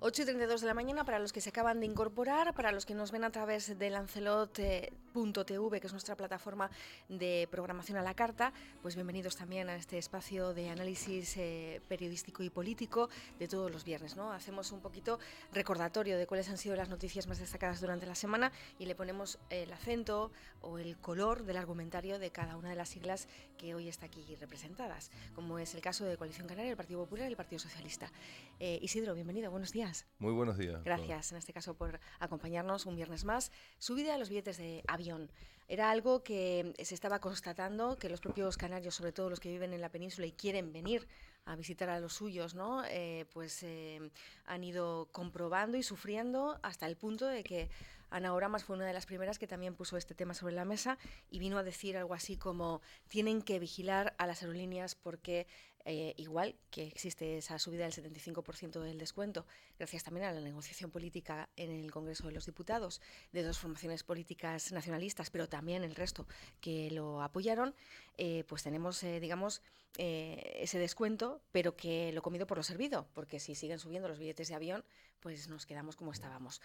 8:32 de la mañana para los que se acaban de incorporar, para los que nos ven a través de Lancelot.tv, que es nuestra plataforma de programación a la carta, pues bienvenidos también a este espacio de análisis periodístico y político de todos los viernes, ¿no? Hacemos un poquito recordatorio de cuáles han sido las noticias más destacadas durante la semana y le ponemos el acento o el color del argumentario de cada una de las siglas que hoy está aquí representadas, como es el caso de Coalición Canaria, el Partido Popular y el Partido Socialista. Isidro, bienvenido, buenos días. Muy buenos días. Gracias, en este caso, por acompañarnos un viernes más. Subida de los billetes de avión. Era algo que se estaba constatando, que los propios canarios, sobre todo los que viven en la península y quieren venir a visitar a los suyos, ¿no? Han ido comprobando y sufriendo hasta el punto de que Ana Oramas fue una de las primeras que también puso este tema sobre la mesa y vino a decir algo así como: tienen que vigilar a las aerolíneas porque igual que existe esa subida del 75% del descuento, gracias también a la negociación política en el Congreso de los Diputados de dos formaciones políticas nacionalistas, pero también el resto que lo apoyaron, pues tenemos, ese descuento, pero que lo comido por lo servido, porque si siguen subiendo los billetes de avión, pues nos quedamos como estábamos.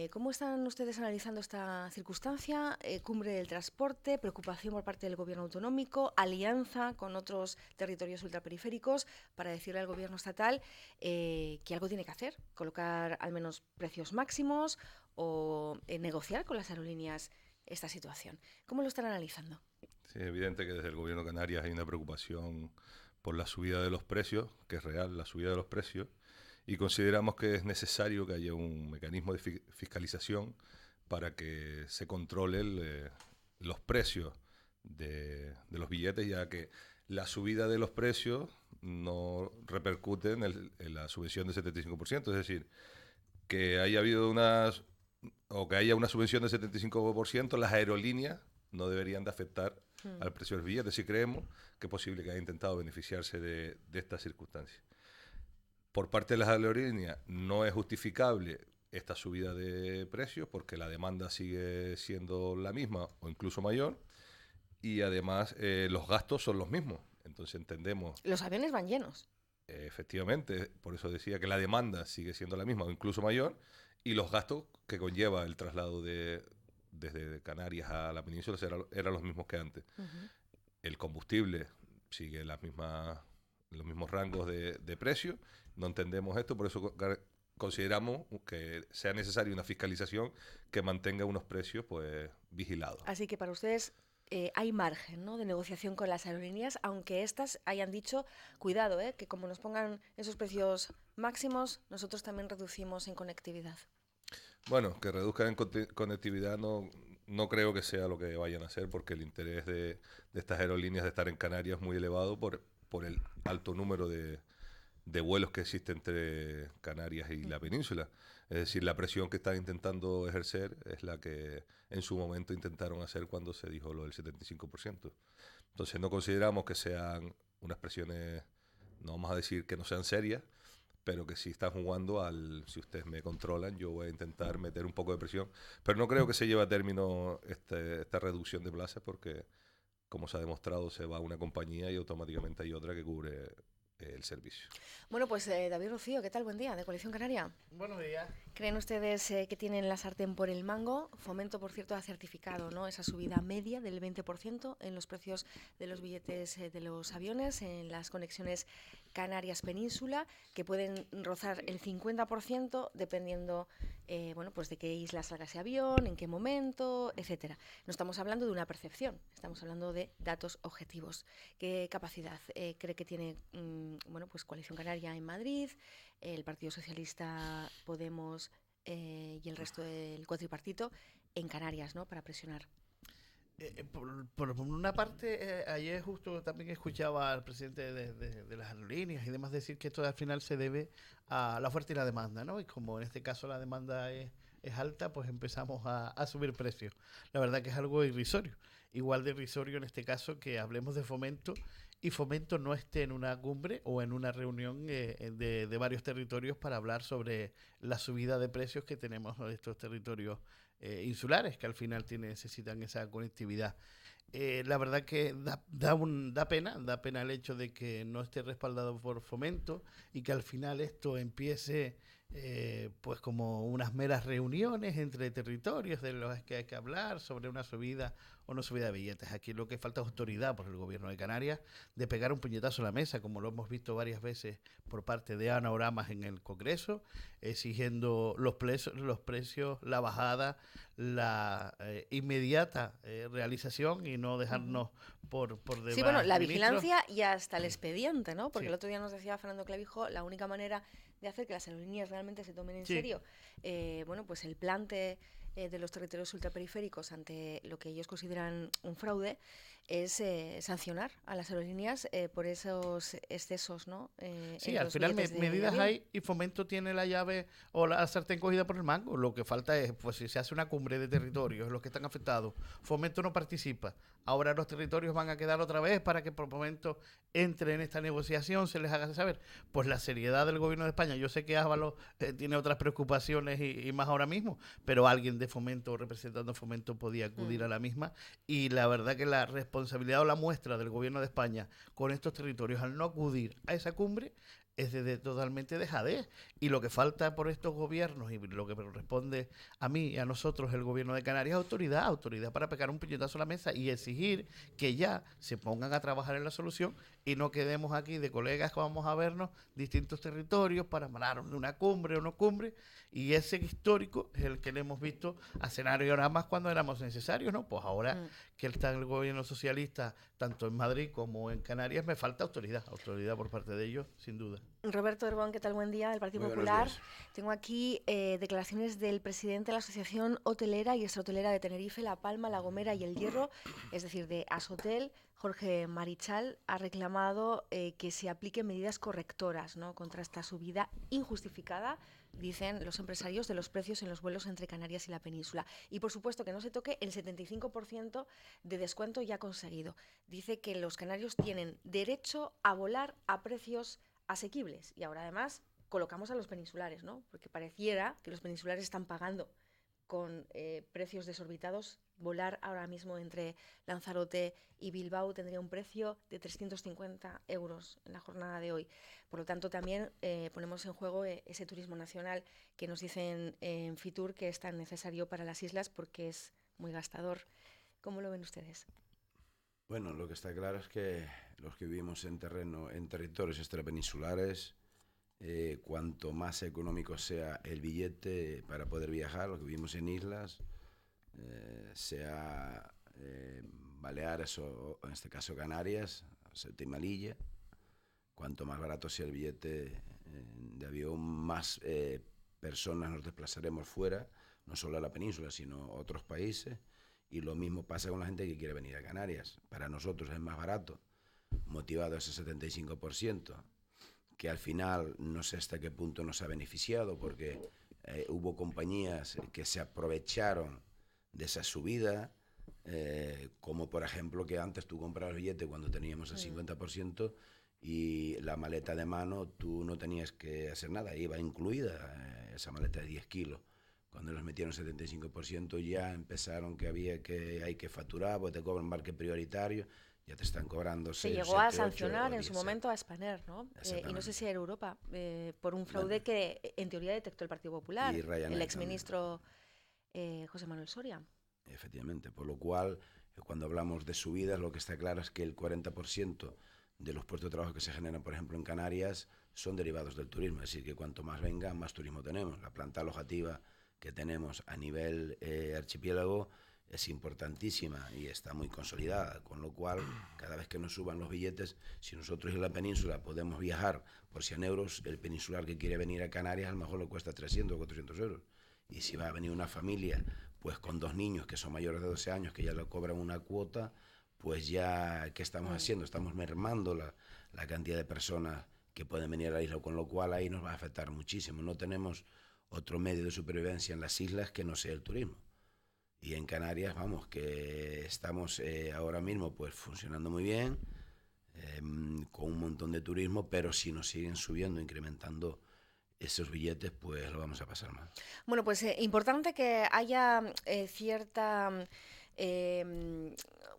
¿Cómo están ustedes analizando esta circunstancia? Cumbre del transporte, preocupación por parte del gobierno autonómico, alianza con otros territorios ultraperiféricos para decirle al gobierno estatal que algo tiene que hacer, colocar al menos precios máximos o negociar con las aerolíneas esta situación. ¿Cómo lo están analizando? Sí, es evidente que desde el gobierno de Canarias hay una preocupación por la subida de los precios, que es real la subida de los precios, y consideramos que es necesario que haya un mecanismo de fiscalización para que se controlen los precios de los billetes, ya que la subida de los precios no repercute en la subvención del 75%, es decir, que haya habido que haya una subvención del 75%, las aerolíneas no deberían de afectar al precio del billete. Si creemos que es posible que haya intentado beneficiarse de estas circunstancias. Por parte de las aerolíneas no es justificable esta subida de precios porque la demanda sigue siendo la misma o incluso mayor y además los gastos son los mismos. Entonces entendemos... Los aviones van llenos. Efectivamente, por eso decía que la demanda sigue siendo la misma o incluso mayor y los gastos que conlleva el traslado desde Canarias a la península eran los mismos que antes. Uh-huh. El combustible sigue los mismos rangos de precio. No entendemos esto, por eso consideramos que sea necesaria una fiscalización que mantenga unos precios pues vigilados. Así que para ustedes hay margen, ¿no?, de negociación con las aerolíneas, aunque éstas hayan dicho, cuidado, que como nos pongan esos precios máximos, nosotros también reducimos en conectividad. Bueno, que reduzcan en conectividad no creo que sea lo que vayan a hacer, porque el interés de estas aerolíneas de estar en Canarias es muy elevado por el alto número de vuelos que existen entre Canarias y la península. Es decir, la presión que están intentando ejercer es la que en su momento intentaron hacer cuando se dijo lo del 75%. Entonces no consideramos que sean unas presiones, no vamos a decir que no sean serias, pero que si están jugando si ustedes me controlan, yo voy a intentar meter un poco de presión. Pero no creo que se lleve a término esta reducción de plazas porque, como se ha demostrado, se va a una compañía y automáticamente hay otra que cubre el servicio. Bueno, pues David Rocío, ¿qué tal? Buen día, de Coalición Canaria. Buenos días. ¿Creen ustedes que tienen la sartén por el mango? Fomento, por cierto, ha certificado, ¿no?, esa subida media del 20% en los precios de los billetes de los aviones en las conexiones Canarias-Península, que pueden rozar el 50% dependiendo pues de qué isla salga ese avión, en qué momento, etcétera. No estamos hablando de una percepción, estamos hablando de datos objetivos. ¿Qué capacidad cree que tiene pues Coalición Canaria en Madrid, el Partido Socialista, Podemos y el resto del cuatripartito en Canarias, ¿no?, para presionar? Por una parte, ayer justo también escuchaba al presidente de las aerolíneas y demás decir que esto al final se debe a la oferta y la demanda, ¿no? Y como en este caso la demanda es alta, pues empezamos a subir precios. La verdad que es algo irrisorio. Igual de irrisorio en este caso que hablemos de Fomento y Fomento no esté en una cumbre o en una reunión de varios territorios para hablar sobre la subida de precios que tenemos en estos territorios insulares, que al final necesitan esa conectividad. La verdad que da pena el hecho de que no esté respaldado por Fomento y que al final esto empiece pues como unas meras reuniones entre territorios de los que hay que hablar sobre una subida o no subida de billetes. Aquí lo que falta es autoridad por el gobierno de Canarias de pegar un puñetazo a la mesa, como lo hemos visto varias veces por parte de Ana Oramas en el Congreso, exigiendo los precios, la bajada, la inmediata realización y no dejarnos por demás. Sí, bueno, la ministros. vigilancia y hasta el expediente, ¿no? Porque Sí. el otro día nos decía Fernando Clavijo, la única manera de hacer que las aerolíneas realmente se tomen en Sí. serio, bueno, pues el plante de los territorios ultraperiféricos ante lo que ellos consideran un fraude es sancionar a las aerolíneas por esos excesos, ¿no? Sí, en al los final billetes de medidas avión. hay y Fomento tiene la llave o la sartén cogida por el mango. Lo que falta es, pues si se hace una cumbre de territorios, los que están afectados, Fomento no participa. Ahora los territorios van a quedar otra vez para que por Fomento entre en esta negociación, se les haga saber. Pues la seriedad del gobierno de España. Yo sé que Ábalos tiene otras preocupaciones y más ahora mismo, pero alguien de Fomento, representando Fomento, podía acudir a la misma. Y la verdad que la responsabilidad o la muestra del gobierno de España con estos territorios al no acudir a esa cumbre es de totalmente dejadez. Y lo que falta por estos gobiernos y lo que me corresponde a mí y a nosotros, el gobierno de Canarias, autoridad, autoridad para pegar un puñetazo a la mesa y exigir que ya se pongan a trabajar en la solución y no quedemos aquí de colegas que vamos a vernos distintos territorios para hablar de una cumbre o no cumbre. Y ese histórico es el que le hemos visto a escenariogramas cuando éramos necesarios, ¿no? Pues ahora que está en el gobierno socialista, tanto en Madrid como en Canarias, me falta autoridad, autoridad por parte de ellos, sin duda. Roberto Herbón, ¿qué tal? Buen día, del Partido Muy buenos Popular. días. Tengo aquí declaraciones del presidente de la Asociación Hotelera y Extrahotelera de Tenerife, La Palma, La Gomera y El Hierro, es decir, de Ashotel. Jorge Marichal ha reclamado que se apliquen medidas correctoras, ¿no?, contra esta subida injustificada, dicen los empresarios, de los precios en los vuelos entre Canarias y la península. Y por supuesto que no se toque el 75% de descuento ya conseguido. Dice que los canarios tienen derecho a volar a precios asequibles. Y ahora además colocamos a los peninsulares, ¿no? Porque pareciera que los peninsulares están pagando con precios desorbitados. Volar ahora mismo entre Lanzarote y Bilbao tendría un precio de 350 euros en la jornada de hoy. Por lo tanto, también ponemos en juego ese turismo nacional que nos dicen en Fitur que es tan necesario para las islas porque es muy gastador. ¿Cómo lo ven ustedes? Bueno, lo que está claro es que los que vivimos en territorios extrapeninsulares, cuanto más económico sea el billete para poder viajar, los que vivimos en islas, sea Baleares o en este caso Canarias, Ceuta y Melilla, cuanto más barato sea el billete de avión, más personas nos desplazaremos fuera, no solo a la península, sino a otros países. Y lo mismo pasa con la gente que quiere venir a Canarias. Para nosotros es más barato, motivado ese 75%, que al final no sé hasta qué punto nos ha beneficiado, porque hubo compañías que se aprovecharon de esa subida, como por ejemplo que antes tú comprabas el billete cuando teníamos el 50% y la maleta de mano tú no tenías que hacer nada, iba incluida esa maleta de 10 kilos. Cuando nos metieron 75% ya empezaron que hay que facturar, porque te cobran marque prioritario, ya te están cobrando 6, Se llegó a 7, 8 sancionar o en su 10. momento a Spanair, ¿no? Y no sé si era Europa, por un fraude que en teoría detectó el Partido Popular, el exministro José Manuel Soria. Efectivamente, por lo cual, cuando hablamos de subidas, lo que está claro es que el 40% de los puestos de trabajo que se generan, por ejemplo, en Canarias, son derivados del turismo. Es decir, que cuanto más venga, más turismo tenemos. La planta alojativa que tenemos a nivel archipiélago es importantísima y está muy consolidada, con lo cual cada vez que nos suban los billetes, si nosotros en la península podemos viajar por 100 euros, el peninsular que quiere venir a Canarias a lo mejor le cuesta 300 o 400 euros. Y si va a venir una familia pues con 2 niños que son mayores de 12 años, que ya le cobran una cuota, pues ya, ¿qué estamos haciendo? Estamos mermando la cantidad de personas que pueden venir a la isla, con lo cual ahí nos va a afectar muchísimo. No tenemos otro medio de supervivencia en las islas que no sea el turismo. Y en Canarias, vamos, que estamos ahora mismo pues funcionando muy bien, con un montón de turismo, pero si nos siguen subiendo, incrementando esos billetes, pues lo vamos a pasar mal. Bueno, pues importante que haya cierta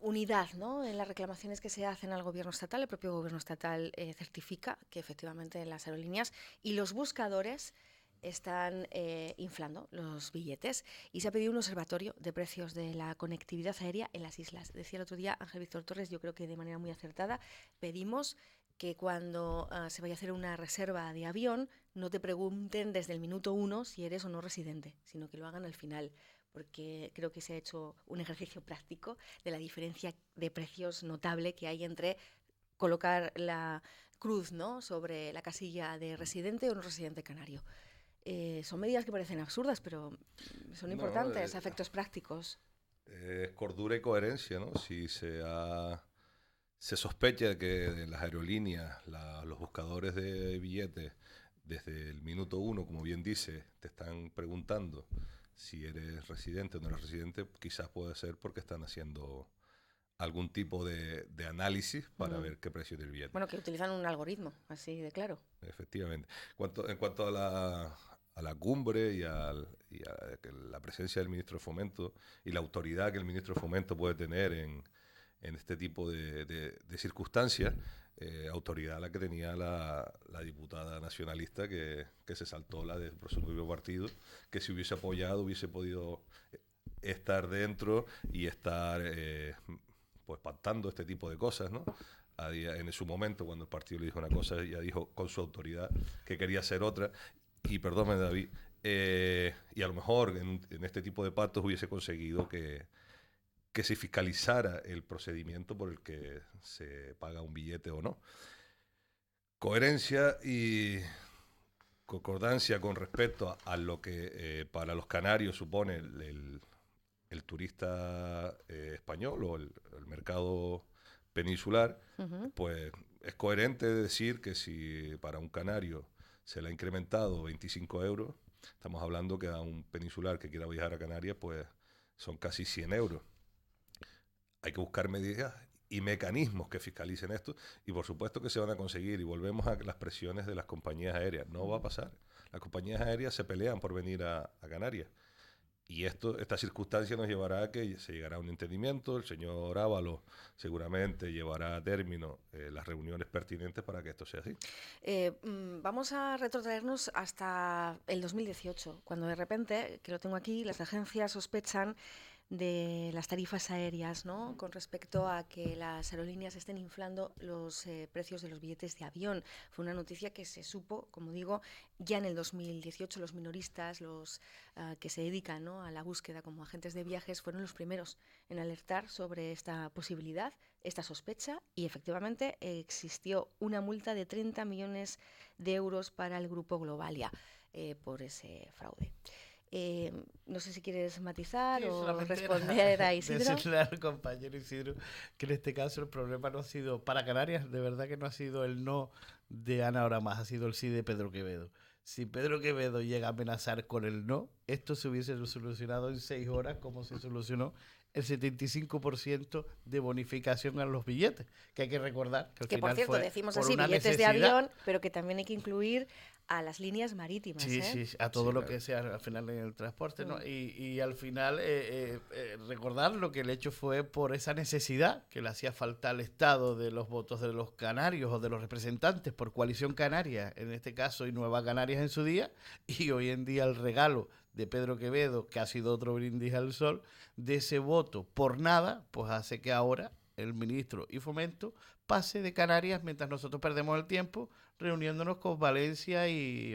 unidad, ¿no?, en las reclamaciones que se hacen al gobierno estatal. El propio gobierno estatal certifica que efectivamente las aerolíneas y los buscadores están inflando los billetes y se ha pedido un observatorio de precios de la conectividad aérea en las islas. Decía el otro día Ángel Víctor Torres, yo creo que de manera muy acertada, pedimos que cuando se vaya a hacer una reserva de avión no te pregunten desde el minuto 1 si eres o no residente, sino que lo hagan al final, porque creo que se ha hecho un ejercicio práctico de la diferencia de precios notable que hay entre colocar la cruz, ¿no?, sobre la casilla de residente o no residente canario. Son medidas que parecen absurdas, pero son importantes a efectos prácticos. Es cordura y coherencia, ¿no? Si se sospecha que en las aerolíneas, los buscadores de billetes, desde el minuto 1, como bien dice, te están preguntando si eres residente o no eres residente, quizás puede ser porque están haciendo algún tipo de análisis para ver qué precio del billete. Bueno, que utilizan un algoritmo, así de claro. Efectivamente. En cuanto a la cumbre y a la presencia del ministro de Fomento y la autoridad que el ministro de Fomento puede tener en este tipo de circunstancias, autoridad la que tenía la diputada nacionalista que se saltó la de por su propio partido, que si hubiese apoyado hubiese podido estar dentro y estar pues pactando este tipo de cosas, ¿no? En su momento, cuando el partido le dijo una cosa, ella dijo con su autoridad que quería hacer otra. Y perdóname, David, y a lo mejor en este tipo de pactos hubiese conseguido que se fiscalizara el procedimiento por el que se paga un billete o no. Coherencia y concordancia con respecto a lo que para los canarios supone el turista español o el mercado peninsular, pues es coherente decir que si para un canario se le ha incrementado 25 euros, estamos hablando que a un peninsular que quiera viajar a Canarias, pues son casi 100 euros. Hay que buscar medidas y mecanismos que fiscalicen esto y por supuesto que se van a conseguir, y volvemos a las presiones de las compañías aéreas. No va a pasar. Las compañías aéreas se pelean por venir a Canarias. Y esta circunstancia nos llevará a que se llegará a un entendimiento. El señor Ábalos seguramente llevará a término las reuniones pertinentes para que esto sea así. Vamos a retrotraernos hasta el 2018, cuando de repente, que lo tengo aquí, las agencias sospechan de las tarifas aéreas, ¿no?, con respecto a que las aerolíneas estén inflando los precios de los billetes de avión. Fue una noticia que se supo, como digo, ya en el 2018. Los minoristas, los que se dedican, ¿no?, a la búsqueda como agentes de viajes, fueron los primeros en alertar sobre esta posibilidad, esta sospecha, y efectivamente existió una multa de 30 millones de euros para el grupo Globalia por ese fraude. No sé si quieres matizar o responder a Isidro. Decirle al compañero Isidro que en este caso el problema no ha sido para Canarias, de verdad que no ha sido el no de Ana ahora más, ha sido el sí de Pedro Quevedo. Si Pedro Quevedo llega a amenazar con el no, esto se hubiese solucionado en 6 horas, como se solucionó el 75% de bonificación a los billetes, que hay que recordar que al que final por cierto fue decimos por así, una billetes necesidad. de avión, pero que también hay que incluir a las líneas marítimas. Sí, a todo lo que sea al final en el transporte, ¿no? Y al final recordar lo que el hecho fue por esa necesidad que le hacía falta al Estado de los votos de los canarios o de los representantes por Coalición Canaria, en este caso, y Nueva Canarias en su día, y hoy en día el regalo de Pedro Quevedo, que ha sido otro brindis al sol, de ese voto por nada, pues hace que ahora el ministro y Fomento pase de Canarias mientras nosotros perdemos el tiempo reuniéndonos con Valencia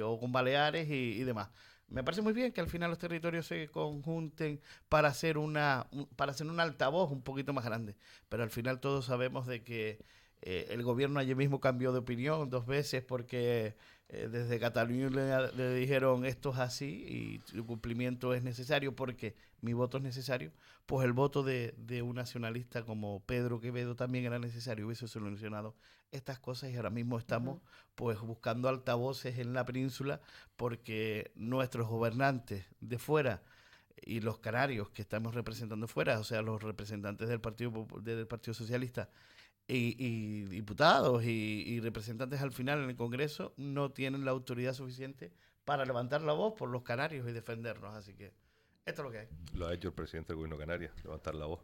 o con Baleares y demás. Me parece muy bien que al final los territorios se conjunten para hacer un altavoz un poquito más grande, pero al final todos sabemos de que el gobierno ayer mismo cambió de opinión 2 veces porque desde Cataluña le dijeron esto es así y el cumplimiento es necesario porque mi voto es necesario, pues el voto de un nacionalista como Pedro Quevedo también era necesario, hubiese solucionado estas cosas y ahora mismo estamos pues buscando altavoces en la península porque nuestros gobernantes de fuera y los canarios que estamos representando fuera, o sea, los representantes del Partido Socialista y diputados y representantes al final en el Congreso no tienen la autoridad suficiente para levantar la voz por los canarios y defendernos. Así que esto es lo que hay. Lo ha hecho el presidente del gobierno de Canarias, levantar la voz.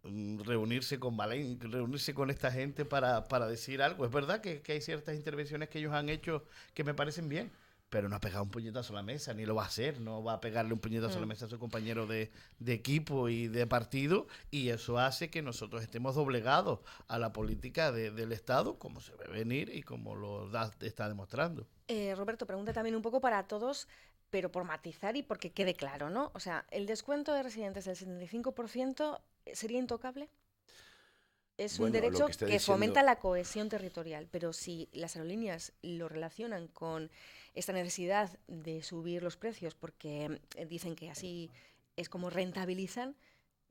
Reunirse con esta gente para decir algo. Es verdad que hay ciertas intervenciones que ellos han hecho que me parecen bien, pero no ha pegado un puñetazo a la mesa, ni lo va a hacer, no va a pegarle un puñetazo a la mesa a su compañero de equipo y de partido, y eso hace que nosotros estemos doblegados a la política del Estado, como se ve venir y como está demostrando. Roberto, pregunta también un poco para todos, pero por matizar y porque quede claro, ¿no? O sea, ¿el descuento de residentes del 75% sería intocable? Es un Bueno, lo derecho que está que diciendo, fomenta la cohesión territorial, pero si las aerolíneas lo relacionan con esta necesidad de subir los precios porque dicen que así es como rentabilizan,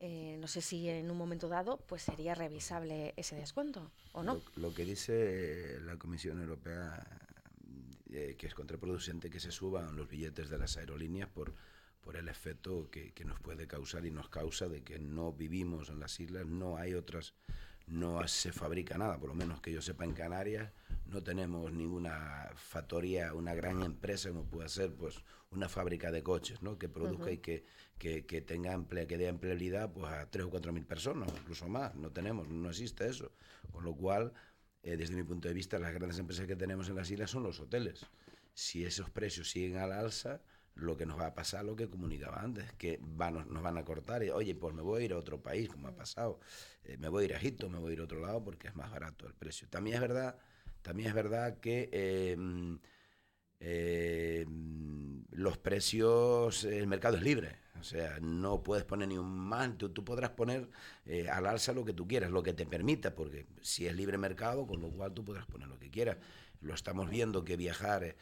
no sé si en un momento dado pues sería revisable ese descuento o no. lo que dice la Comisión Europea, que es contraproducente que se suban los billetes de las aerolíneas por el efecto que nos puede causar y nos causa de que no vivimos en las islas, no hay otras, no se fabrica nada, por lo menos que yo sepa en Canarias, no tenemos ninguna factoría, una gran empresa como puede ser pues una fábrica de coches, ¿no? Que produzca y que tenga que dé empleabilidad pues a 3 o 4 mil personas, incluso más, no tenemos, no existe eso, con lo cual desde mi punto de vista las grandes empresas que tenemos en las islas son los hoteles. Si esos precios siguen a la alza, lo que nos va a pasar, lo que comunicaba antes, que nos van a cortar y, oye, pues me voy a ir a otro país, como ha pasado, me voy a ir a Egipto, me voy a ir a otro lado porque es más barato el precio. También es verdad que los precios, el mercado es libre, o sea, no puedes poner ni un más, tú podrás poner al alza lo que tú quieras, lo que te permita, porque si es libre mercado, con lo cual tú podrás poner lo que quieras. Lo estamos viendo que viajar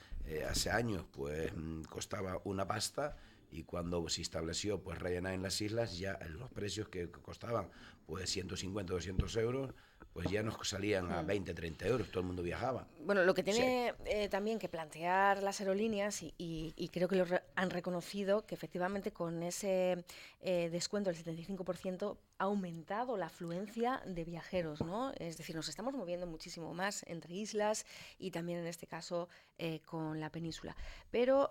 hace años pues costaba una pasta, y cuando se estableció pues Ryanair en las islas, ya los precios que costaban pues 150 o 200 euros, pues ya nos salían a 20, 30 euros, todo el mundo viajaba. Bueno, lo que tiene también que plantear las aerolíneas, y creo que han reconocido, que efectivamente con ese descuento del 75% ha aumentado la afluencia de viajeros, ¿no? Es decir, nos estamos moviendo muchísimo más entre islas y también en este caso con la península. Pero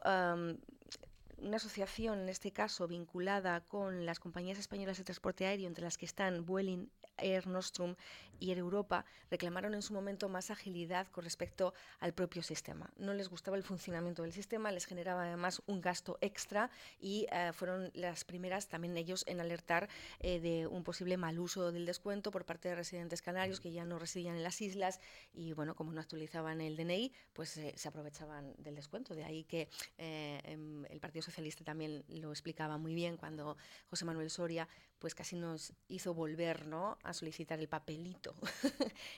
una asociación, en este caso vinculada con las compañías españolas de transporte aéreo, entre las que están Vueling, Air Nostrum y Air Europa, reclamaron en su momento más agilidad con respecto al propio sistema. No les gustaba el funcionamiento del sistema, les generaba además un gasto extra, y fueron las primeras también ellos en alertar de un posible mal uso del descuento por parte de residentes canarios que ya no residían en las islas, y bueno, como no actualizaban el DNI, pues se aprovechaban del descuento. De ahí que el Partido Socialista también lo explicaba muy bien cuando José Manuel Soria pues casi nos hizo volver, ¿no?, a solicitar el papelito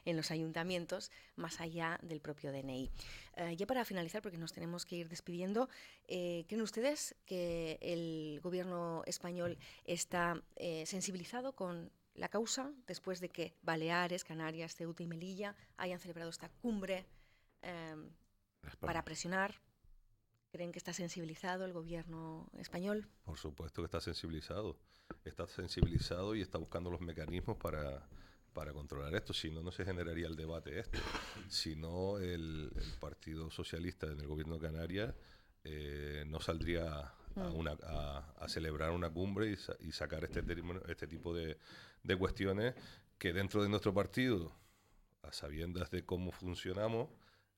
en los ayuntamientos, más allá del propio DNI. Ya para finalizar, porque nos tenemos que ir despidiendo, ¿creen ustedes que el gobierno español está sensibilizado con la causa después de que Baleares, Canarias, Ceuta y Melilla hayan celebrado esta cumbre para presionar? ¿Creen que está sensibilizado el gobierno español? Por supuesto que está sensibilizado y está buscando los mecanismos para controlar esto, si no, no se generaría el debate este. Si no, el Partido Socialista en el gobierno de Canarias no saldría a celebrar una cumbre y sacar este tipo de cuestiones que dentro de nuestro partido, a sabiendas de cómo funcionamos,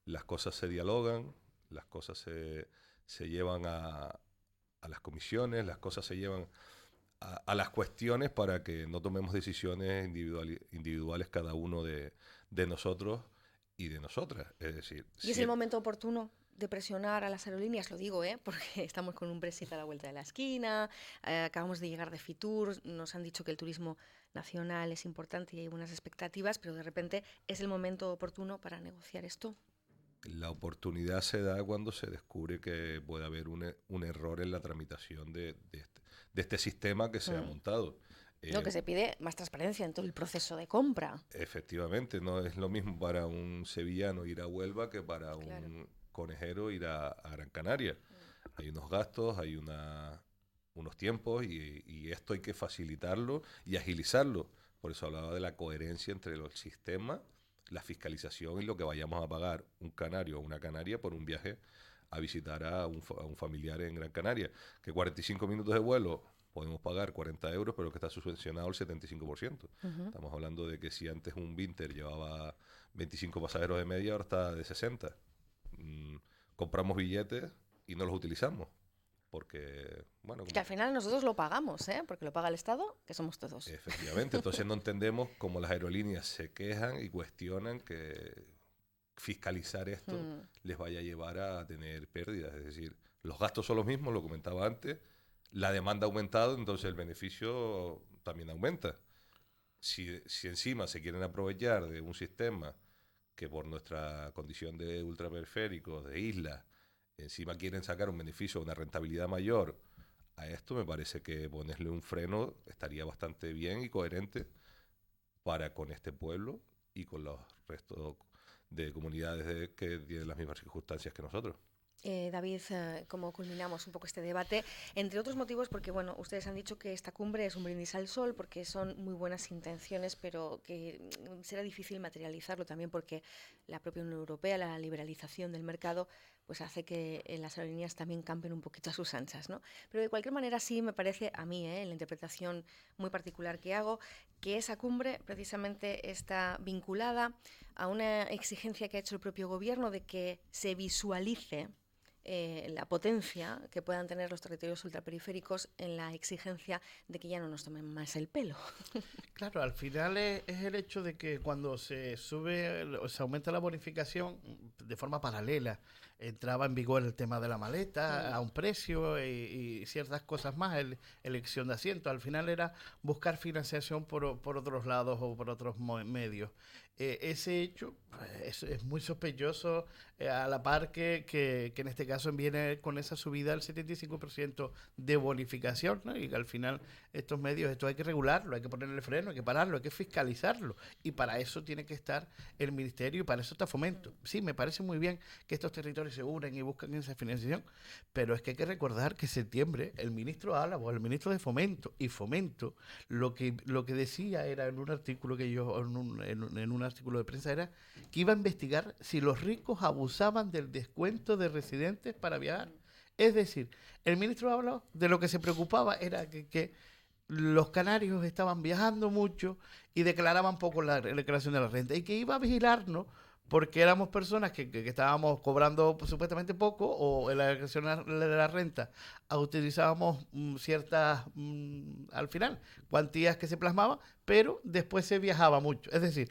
las cosas se dialogan, las cosas se llevan a las comisiones, las cosas se llevan a las cuestiones para que no tomemos decisiones individuales cada uno de nosotros y de nosotras. Es decir, ¿Y es el momento oportuno de presionar a las aerolíneas? Lo digo, porque estamos con un Brexit a la vuelta de la esquina, acabamos de llegar de Fitur, nos han dicho que el turismo nacional es importante y hay buenas expectativas, pero de repente es el momento oportuno para negociar esto. La oportunidad se da cuando se descubre que puede haber un error en la tramitación de este sistema que se ha montado. Que se pide más transparencia en todo el proceso de compra. Efectivamente, no es lo mismo para un sevillano ir a Huelva que para un conejero ir a Gran Canaria. Hay unos gastos, hay unos tiempos, y esto hay que facilitarlo y agilizarlo. Por eso hablaba de la coherencia entre el sistema, la fiscalización y lo que vayamos a pagar un canario o una canaria por un viaje a visitar a un familiar en Gran Canaria. Que 45 minutos de vuelo podemos pagar 40 euros, pero que está subvencionado el 75%. Estamos hablando de que si antes un Vinter llevaba 25 pasajeros de media, ahora está de 60. Compramos billetes y no los utilizamos. Porque, bueno, Que al final nosotros lo pagamos, ¿eh? Porque lo paga el Estado, que somos todos. efectivamente, entonces no entendemos cómo las aerolíneas se quejan y cuestionan que fiscalizar esto les vaya a llevar a tener pérdidas. Es decir, los gastos son los mismos, lo comentaba antes, la demanda ha aumentado, entonces el beneficio también aumenta. Si encima se quieren aprovechar de un sistema que por nuestra condición de ultraperiféricos, de isla, encima quieren sacar un beneficio, una rentabilidad mayor a esto, me parece que ponerle un freno estaría bastante bien y coherente para con este pueblo y con los restos de comunidades que tienen las mismas circunstancias que nosotros. David, ¿cómo culminamos un poco este debate? Entre otros motivos, porque bueno, ustedes han dicho que esta cumbre es un brindis al sol, porque son muy buenas intenciones, pero que será difícil materializarlo también porque la propia Unión Europea, la liberalización del mercado, pues hace que las aerolíneas también campen un poquito a sus anchas, ¿no? Pero de cualquier manera sí me parece a mí, en la interpretación muy particular que hago, que esa cumbre precisamente está vinculada a una exigencia que ha hecho el propio gobierno de que se visualice la potencia que puedan tener los territorios ultraperiféricos en la exigencia de que ya no nos tomen más el pelo. Claro, al final es el hecho de que cuando se sube o se aumenta la bonificación de forma paralela, entraba en vigor el tema de la maleta a un precio y ciertas cosas más, elección de asiento. Al final era buscar financiación por otros lados o por otros medios. Ese hecho es muy sospechoso, a la par que en este caso viene con esa subida del 75% de bonificación, ¿no? Y que al final estos medios, esto hay que regularlo, hay que ponerle freno, hay que pararlo, hay que fiscalizarlo. Y para eso tiene que estar el Ministerio y para eso está Fomento. Sí, me parece muy bien que estos territorios se unan y buscan esa financiación, pero es que hay que recordar que en septiembre el ministro Álavo, el ministro de Fomento, y Fomento, lo que decía era en un artículo que yo, en un artículo de prensa, era que iba a investigar si los ricos abusaban del descuento de residentes para viajar. Es decir, el ministro Álavo de lo que se preocupaba era que los canarios estaban viajando mucho y declaraban poco la declaración de la renta y que iba a vigilarnos porque éramos personas que estábamos cobrando supuestamente poco o en la declaración de la renta utilizábamos ciertas, al final, cuantías que se plasmaban, pero después se viajaba mucho. Es decir,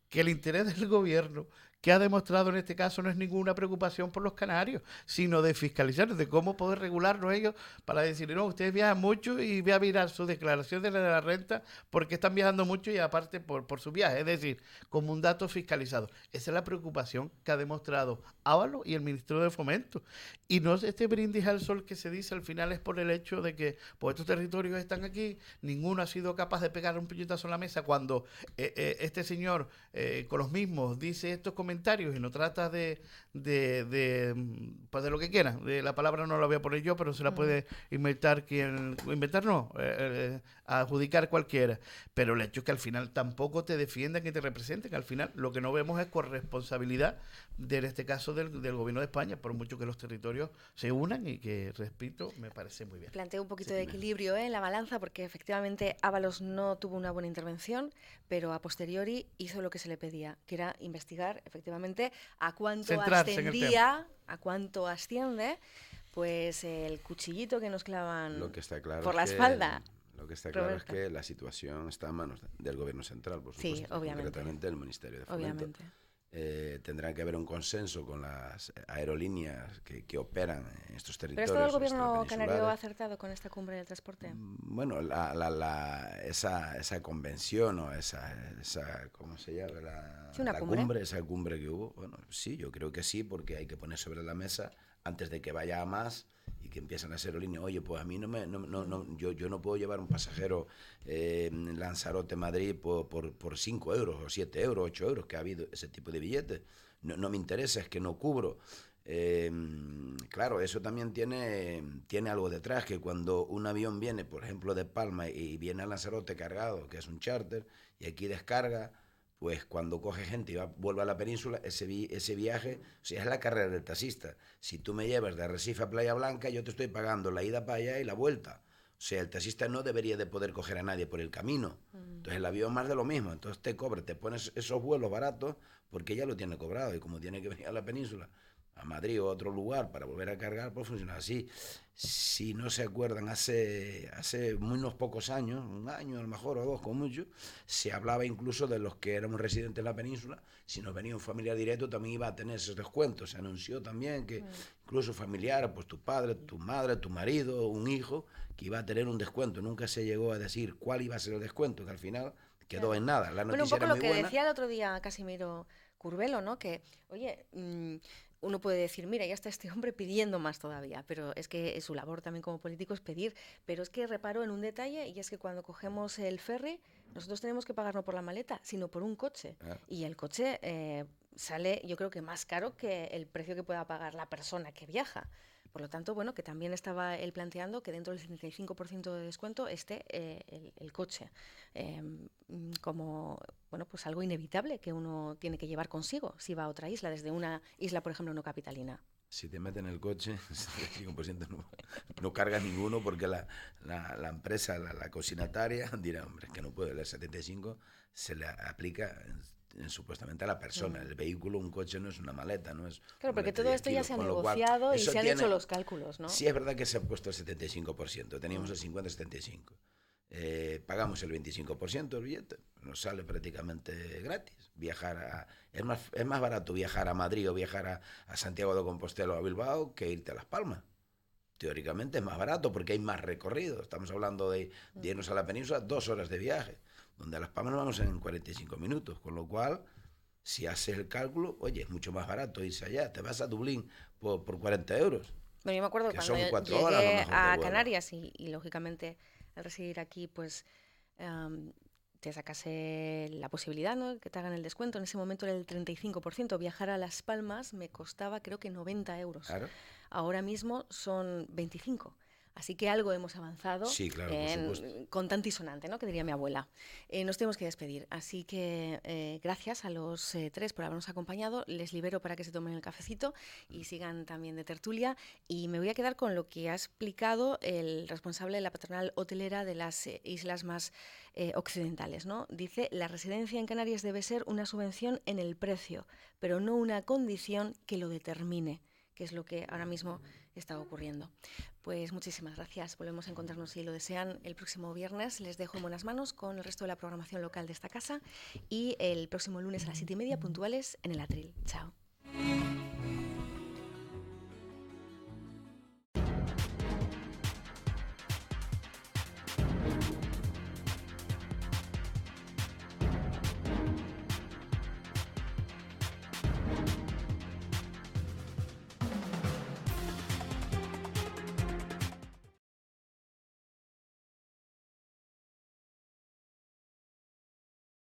que el interés del gobierno que ha demostrado en este caso no es ninguna preocupación por los canarios, sino de fiscalizar, de cómo poder regularlos ellos para decir, no, ustedes viajan mucho y voy a mirar su declaración de la renta porque están viajando mucho y aparte por su viaje, es decir, como un dato fiscalizado. Esa es la preocupación que ha demostrado Ábalos y el Ministerio de Fomento. Y no este brindis al sol que se dice al final es por el hecho de que pues estos territorios están aquí, ninguno ha sido capaz de pegar un puñetazo en la mesa cuando este señor con los mismos dice estos comentarios y no trata pues de lo que quiera. La palabra no la voy a poner yo, pero se la puede inventar adjudicar cualquiera. Pero el hecho es que al final tampoco te defienden y te representen. Al final lo que no vemos es corresponsabilidad en este caso del gobierno de España, por mucho que los territorios se unan y que, repito, me parece muy bien. Planteo un poquito de equilibrio en la balanza porque efectivamente Ábalos no tuvo una buena intervención, pero a posteriori hizo lo que se le pedía, que era investigar efectivamente a cuánto asciende pues el cuchillito que nos clavan lo que está claro por la espalda. Lo que está claro es que la situación está en manos del gobierno central, por supuesto, sí, obviamente. Concretamente del Ministerio de Fomento. Obviamente. Tendrá que haber un consenso con las aerolíneas que operan en estos territorios. ¿Pero está el gobierno canario acertado con esta cumbre del transporte? Bueno, esa convención o esa ¿cómo se llama? La cumbre, esa cumbre que hubo, bueno, sí, yo creo que sí, porque hay que poner sobre la mesa antes de que vaya a más y que empiezan a ser aerolíneas. Oye, pues a mí yo no puedo llevar un pasajero Lanzarote-Madrid por 5 euros o 7 euros, 8 euros, que ha habido ese tipo de billetes. No me interesa, es que no cubro. Claro, eso también tiene algo detrás, que cuando un avión viene, por ejemplo, de Palma y viene a Lanzarote cargado, que es un charter, y aquí descarga, pues cuando coge gente y vuelve a la península, ese viaje, o sea, es la carrera del taxista. Si tú me llevas de Arrecife a Playa Blanca, yo te estoy pagando la ida para allá y la vuelta. O sea, el taxista no debería de poder coger a nadie por el camino. Entonces el avión más de lo mismo. Entonces te pones esos vuelos baratos porque ya lo tiene cobrado y como tiene que venir a la península a Madrid o a otro lugar para volver a cargar, pues funciona así. Si no se acuerdan, hace unos pocos años, un año a lo mejor o dos con mucho, se hablaba incluso de los que éramos residentes en la península, si nos venía un familiar directo también iba a tener esos descuentos. Se anunció también que incluso familiares, pues tu padre, tu madre, tu marido, un hijo, que iba a tener un descuento. Nunca se llegó a decir cuál iba a ser el descuento, que al final quedó en nada. La Bueno, un noticia poco era lo muy que buena. decía el otro día Casimiro Curvelo, ¿no? Que, oye, uno puede decir, mira, ya está este hombre pidiendo más todavía, pero es que su labor también como político es pedir. Pero es que reparo en un detalle, y es que cuando cogemos el ferry, nosotros tenemos que pagar no por la maleta, sino por un coche. Y el coche sale, yo creo que más caro que el precio que pueda pagar la persona que viaja. Por lo tanto, bueno, que también estaba él planteando que dentro del 75% de descuento esté el coche como, bueno, pues algo inevitable que uno tiene que llevar consigo si va a otra isla, desde una isla, por ejemplo, no capitalina. Si te meten en el coche, el 75% no carga ninguno porque la empresa, la cocinataria, dirá, hombre, es que no puede, el 75 se le aplica supuestamente a la persona. El vehículo, un coche no es una maleta, no es Claro, porque maleta de todo 10 esto ya kilos, se ha con lo cual, negociado y eso se han tiene, hecho los cálculos, ¿no? Sí es verdad que se ha puesto el 75%, teníamos el 50-75%. Pagamos el 25% del billete, nos sale prácticamente gratis. Es más barato viajar a Madrid o viajar a Santiago de Compostela o a Bilbao que irte a Las Palmas. Teóricamente es más barato porque hay más recorrido. Estamos hablando de irnos a la península 2 horas de viaje, donde a Las Palmas nos vamos en 45 minutos, con lo cual, si haces el cálculo, oye, es mucho más barato irse allá. Te vas a Dublín por 40 euros. Bueno, yo me acuerdo que cuando son 4 llegué horas a lo mejor de a vuelo. Canarias y lógicamente al residir aquí, pues te sacase la posibilidad, ¿no?, que te hagan el descuento. En ese momento era el 35%. Viajar a Las Palmas me costaba creo que 90 euros. Claro. Ahora mismo son 25. Así que algo hemos avanzado, Sí, claro, por supuesto. con tan disonante, ¿no?, que diría mi abuela. Nos tenemos que despedir, así que gracias a los tres por habernos acompañado. Les libero para que se tomen el cafecito y sigan también de tertulia. Y me voy a quedar con lo que ha explicado el responsable de la patronal hotelera de las islas más occidentales, ¿no? Dice, la residencia en Canarias debe ser una subvención en el precio, pero no una condición que lo determine, que es lo que ahora mismo está ocurriendo. Pues muchísimas gracias. Volvemos a encontrarnos, si lo desean, el próximo viernes. Les dejo en buenas manos con el resto de la programación local de esta casa y el próximo lunes a las 7:30 puntuales en el Atril. Chao.